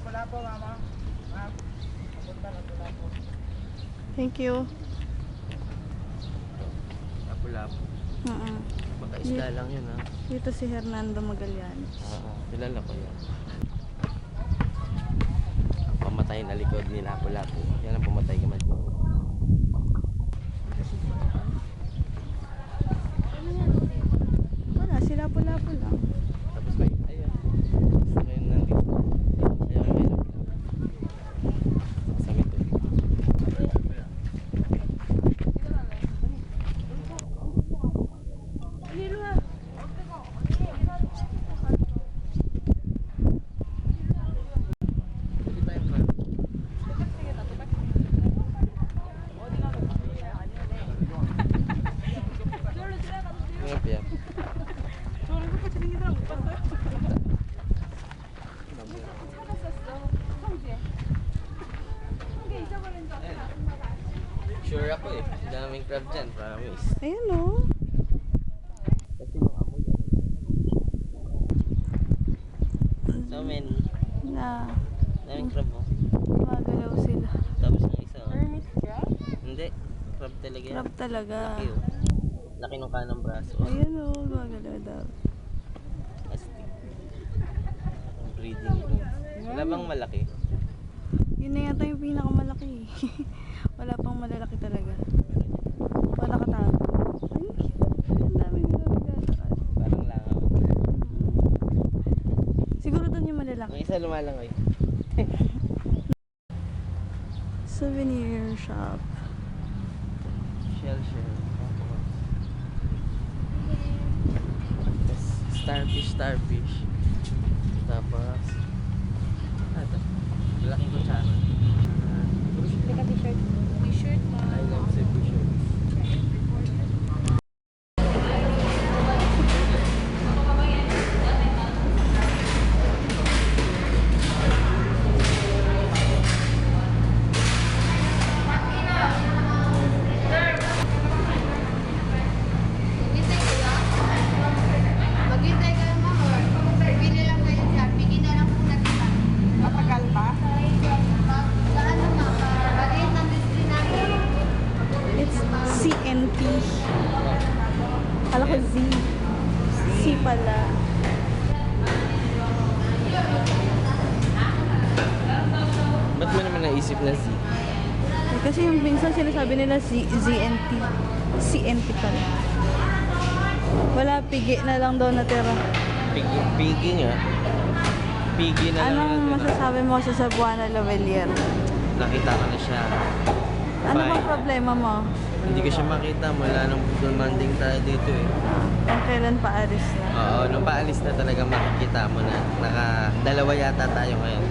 Lapu-Lapu, mama. Ma'am. Papunta Lapu-Lapu. Thank you. Lapu-Lapu. Baka isda lang yun ha. Dito si Hernando Magallanes. Kilala ko yan. Ang pamatay na likod ni Lapu-Lapu. Yan ang pumatay ka man. Wala, si Lapu-Lapu lang. Tapos may, ayun. Ayun nandito. Ayun may Lapu-Lapu. Sa mito. Sure ako eh. Daming crab dyan, promise. Ayun o. Kasi nung amoy so many. Na Daming crab mo. gumagalaw sila. Tapos yung isa. Hermit crab? Hindi. Crab talaga yan. Crab talaga. Laki oh. Laki nung kanang braso. Ayun o, gumagalaw daw. Astig. Ang breeding ground. Wala bang malaki? Yun na yata yung pinakamalaki. Wala pang malalaki talaga. Wala katago. Ay, ang dami nila naglalakad. Parang langaw. Siguro doon yung malalaki. Ang isa lumalangoy. Souvenir shop. Shell. Starfish. Tapos ito. Malaking kutsara. Teka, t-shirt. T-shirt, ma'am. I love Cebu shirt. Maghintay kayo ma or pili lang kayo dyan. Bigyan na lang po natin ma. Matagal pa? Sa ano ma? Maliit ng display natin. It's CNT. Kala ko Z. C pala. Ba't mo naman naisip na si? Kasi yung minsan sinasabi nila ZNT. CNT pala. Wala, pigi na lang daw natira. Piggy nga. Piggy na lang Anong natin. masasabi mo sa Cebuana Lavalier? Nakita ko na siya. Ano Bye. bang problema mo? Hindi ko siya makita mula nung demanding tayo dito eh. Kung kailan paalis na? Oo, nung paalis na talaga makikita mo na. Dalawa yata tayo ngayon.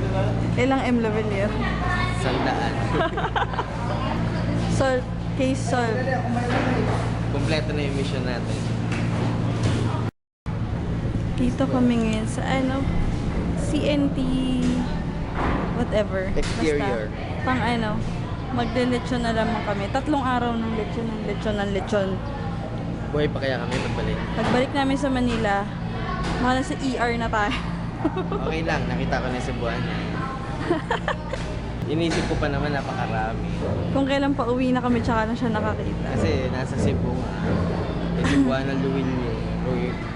Ilang M Lavalier? 100. Solve. Case solved. Kompleto na yung mission natin. Dito kami ngayon sa ano, CNT whatever. Exterior. Basta, pang ano, magde-lechon na naman kami. 3 araw ng lechon. Buhay pa kaya kami pagbalik? Pagbalik namin sa Manila, mga nasa ER na tayo. Okay lang, nakita ko na sa buwan niya. Inisip ko pa naman napakarami. Kung kailan pa uwi na kami, tsaka na siya nakakita. Kasi nasa Cebu nga. Kasi buwan ng Luwilyo.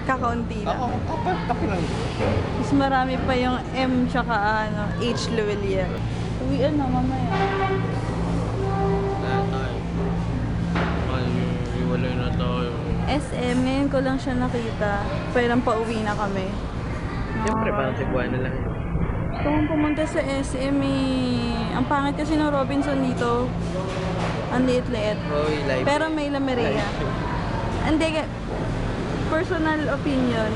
Kakaunti lang. Ako, kape lang. Mas marami pa yung M tsaka ano, H Lavalier. Uwian na mamaya. Lahat tayo. Iwalay na tayo. SM, ngayon ko lang siya nakita. Pero pa uwi na kami. Siyempre, parang Cebuana na lang. Kung pumunta sa SM eh, ang pangit kasi ng Robinson dito. Ang liit-liit. Hoy, live. Pero may Lameria. Hindi, personal opinion.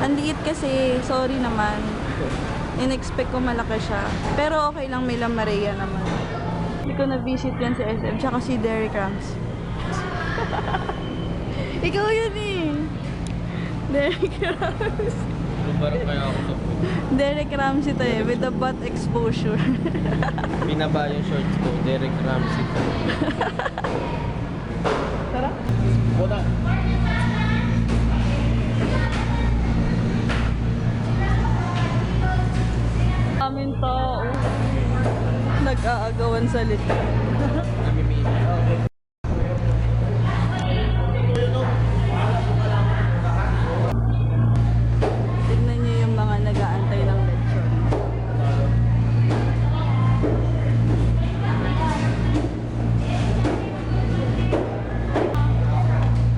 Ang liit kasi, sorry naman. In-expect ko malaki siya. Pero okay lang, may Lameria naman. Hindi ko na-visit yan sa SM. Tsaka si Derek Rams. Ikaw yun eh. Derek Rams. Parang kaya ako sa food. Derek Ramsey to eh, with the butt exposure. Binaba yung shorts ko, Derek Ramsey to. Tara. Boda. daming tao. Nag-aagawan sa likod. Tignan niyo yung mga nag-aantay ng lechon.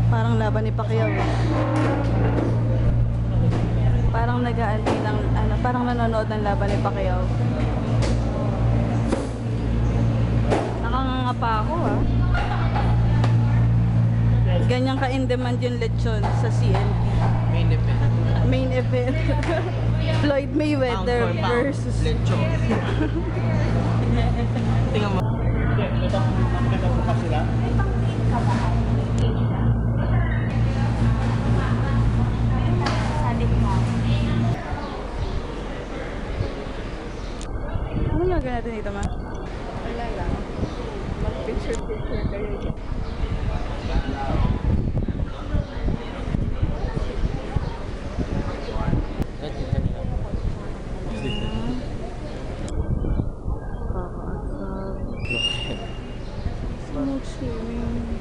Parang laban ni Pacquiao. Parang nag-aantay ng, parang nanonood ng laban ni Pacquiao. Nakanganga pa ako, ah. Ganyan ka-in-demand yung lechon sa CNT. Main event. Main event. Floyd Mayweather Pound for pound. versus... Lechon. Tingnan mo. Ano gagawin natin dito, ma? Wala lang. Mag-picture-picture kayo. Swimming.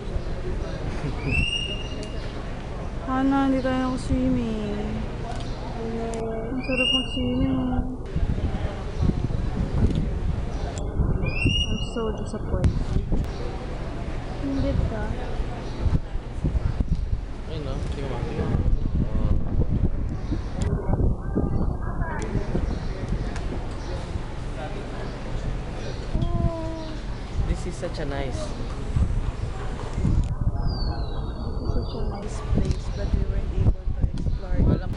Hana, hindi tayo swimming. Ang sarap mag-swimming. I'm so disappointed. Hindi ka. Ayun no? Tingnan mo. This is such a nice. Such a nice place, but we weren't able to explore. Walang.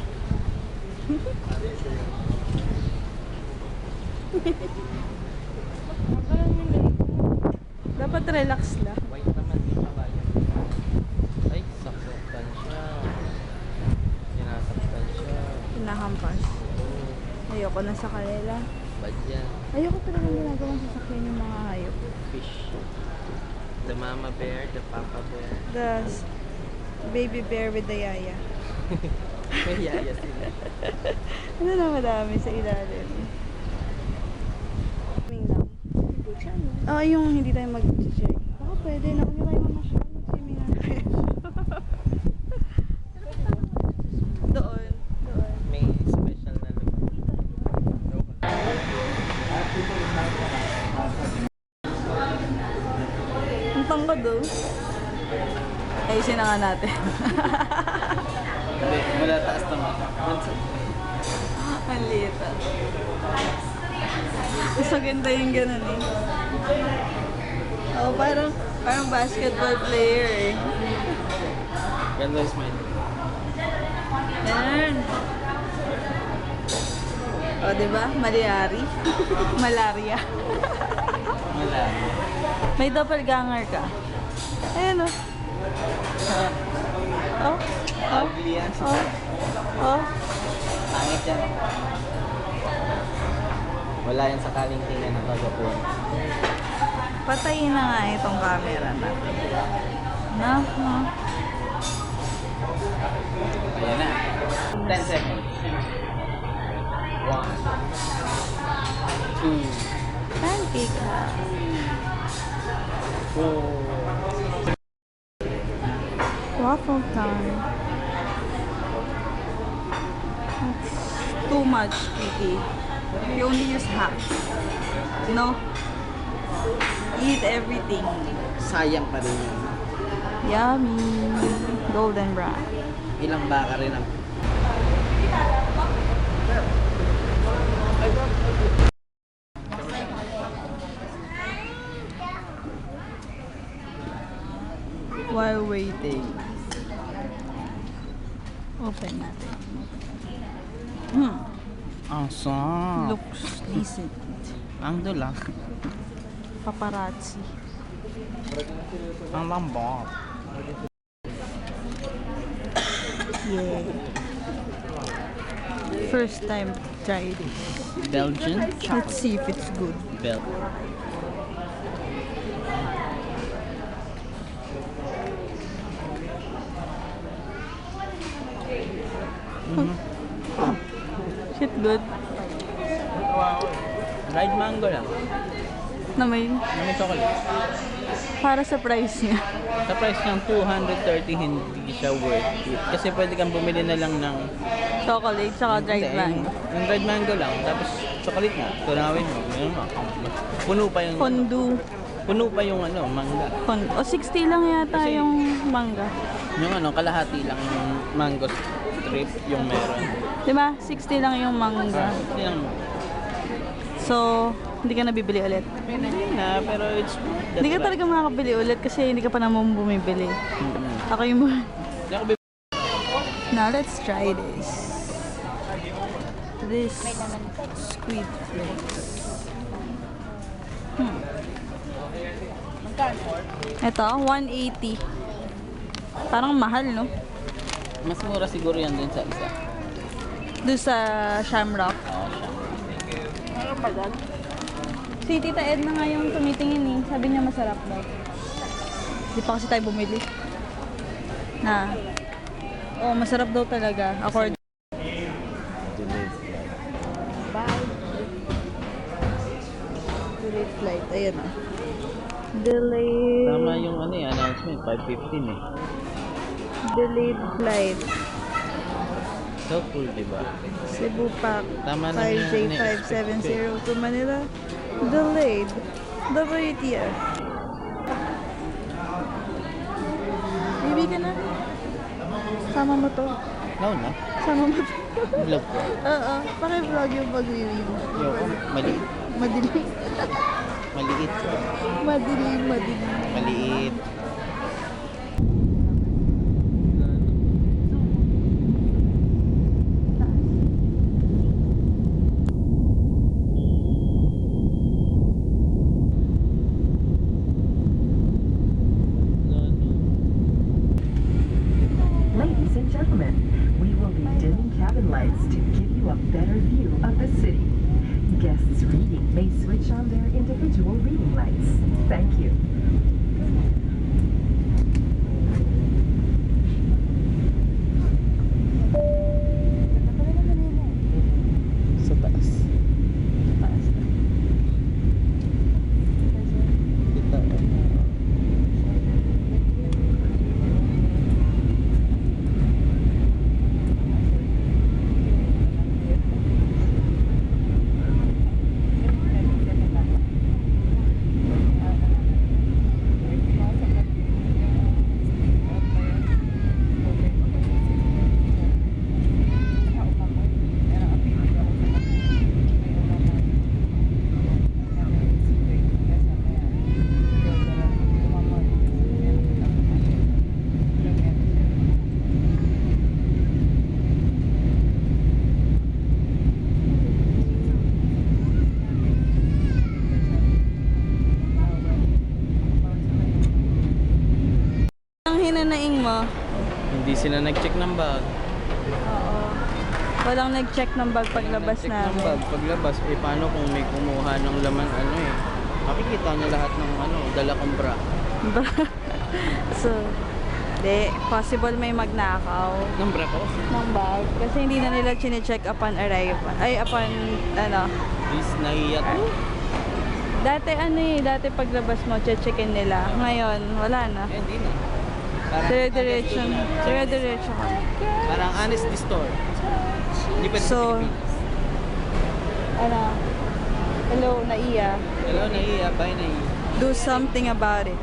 Dapat relax lang. White naman yung kabayan. Ay, saksakan siya. Sinasaktan siya. Pinahampas. Oh, Ayoko na sa kanila. bad yan. Ayoko talaga ginagawang sasakyan yung mga hayop. Fish. The mama bear, the papa bear. The baby bear with the yaya. May yaya sila. Ano na madami sa ilalim? Swimming lang. Yung hindi tayo mag-check. Baka pwede na. Huwag na tayo mamasyal. Mag-swimming na tayo. Doon. Doon. May special na lugar. Ang tangkad doon. Ayusin na nga natin. Hindi, wala taas naman. Ang liit ah. Mas maganda yung ganun eh. Oh, parang basketball player eh. Ganda yung smile. Yan. O, oh, diba? Malayari. Malaria. Wala. May doppelganger ka. Ayan o. Oh. Oh. Ugly yan. Oh. Oh. Pangit yan. Wala yan sa kalingkingan ng Pagapon. Patayin na nga itong camera natin. No? No? Ayan na. 10 seconds. 1, 2, Pancake ha. 4. Waffle time. That's too much, Kiki. You only use half. No? Eat everything. Sayang pa rin yun. Yummy. Golden brown. Ilang baka rin ang... While waiting. Open natin. Ang sarap. Looks decent. Ang dula. Paparazzi. Ang lambot. Yeah. First time try this. Belgian Let's see if it's good. Bel. Is it good? Wow. Dried mango lang. Na may, Na may chocolate. para sa price niya. Sa price ng 230, hindi siya worth it. Kasi pwede kang bumili na lang ng... Chocolate, saka dried Hindi, mango. yung dried mango lang. Tapos chocolate na. Tunawin mo. Yun mo. Puno pa yung... Fondue. Puno pa yung ano, mangga. O 60 lang yata Kasi- yung mangga. Yung ano, kalahati lang yung mango strip yung meron. Diba? 60 lang yung mangga. Yun lang. So, hindi ka nabibili ulit. Hindi na, pero it's worth the Hindi ka try. talaga makakabili ulit kasi hindi ka pa naman bumibili. Mm-mm. Ako yung... Hindi ako Now, let's try this. This squid flakes. Ito, 180. Parang mahal, no? Mas mura siguro yan dun sa isa. Doon sa Shamrock. Oo, siya. Si Tita Edna nga yung tumitingin eh. Sabi niya masarap daw. Di pa kasi tayo bumili. Na. Oh, masarap daw talaga. Accord. Bye. Delayed flight. Ayan o. Delayed. Tama yung ano eh, announcement, 5:15 eh. Delayed flight. So cool, di ba? Cebu Pac. Tama na yun, 5J570 to Manila. Delayed. WTF. Baby ka na. Sama mo to. No, na. Sama mo to. Vlog ko. Oo. Paki-vlog yung pag-review. Yoko, maliit. Madilim. Maliit. Madilim, madilim. Maliit. Ladies and gentlemen, we will be dimming cabin lights to give you a better view of the city. Guests reading may switch on their individual reading lights. Thank you. Sa taas. Taas na. Kita. Ang hinanaing mo? Hindi sila nag-check ng bag. Oo. Walang nag-check ng bag paglabas Nag-check ng namin. bag. Paglabas, eh paano kung may kumuha ng laman ano eh. Makikita niya lahat ng ano, dala kong bra. So, di, possible may magnakaw Ng bra ko? ng bag. Kasi hindi na nila chine-check upon arrival. Ay, upon, ano. Please, nahiya to. Dati ano eh, dati paglabas mo, checkin nila. Ngayon, wala na. Eh, hindi na. Parang Dire-diretso honest na. na. Dire-diretso ka. Parang honest the store. Hindi pwede So, sa Pilipinas. Ano, hello, Naiya. Hello, nahiya. Bye, nahiya. Do something about it.